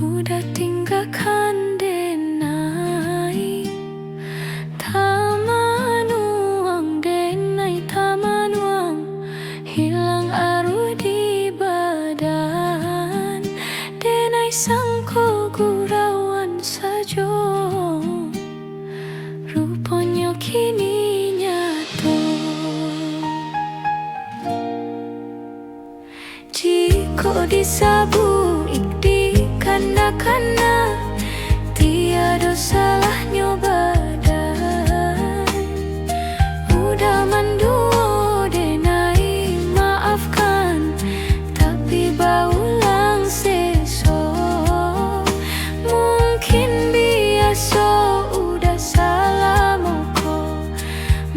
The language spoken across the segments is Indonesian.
udah tinggalkan denai taman uang, denai taman uang, hilang aru di badan. Denai sangko gurauan sajo, rupanya kini nyata. Jika disabu ikdi kana-kana, tiada salahnya badan. Udah manduo denai maafkan, tapi baulang sesok. Mungkin biasa udah salah moko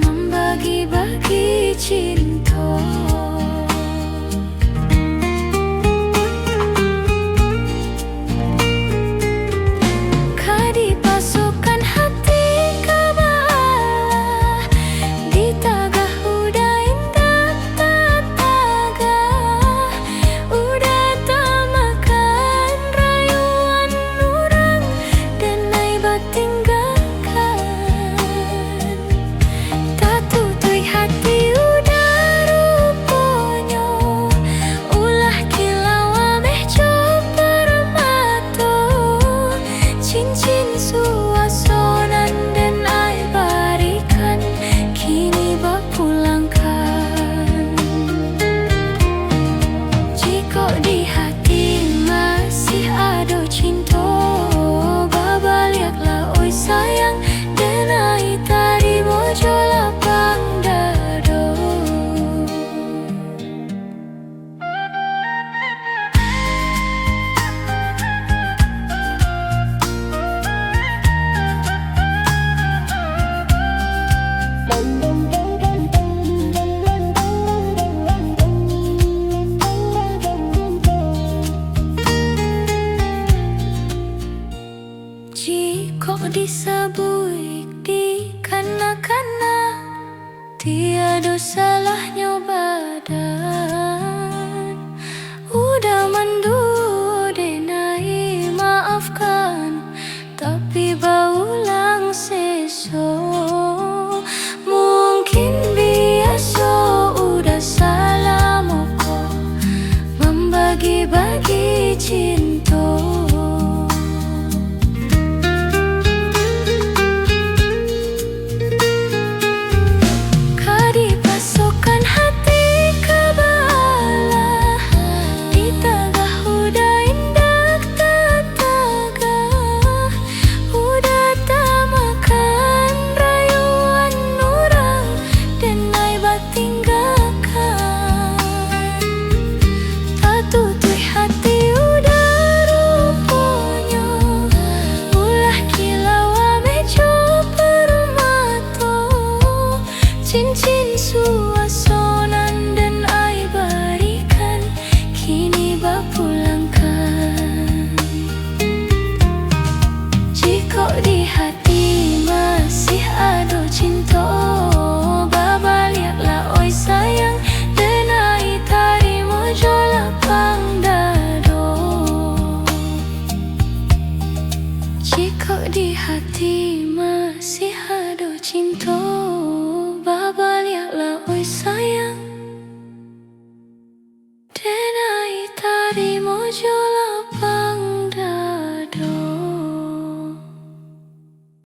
membagi-bagi cinta. Cincin suasonan dan air barikan, kini bapulangkan. Jika di hati masih ada cinta, babaliaklah oi sayang, denai tadi mojo lapang dado. Jika disabui di kana-kana, tiada salahnya.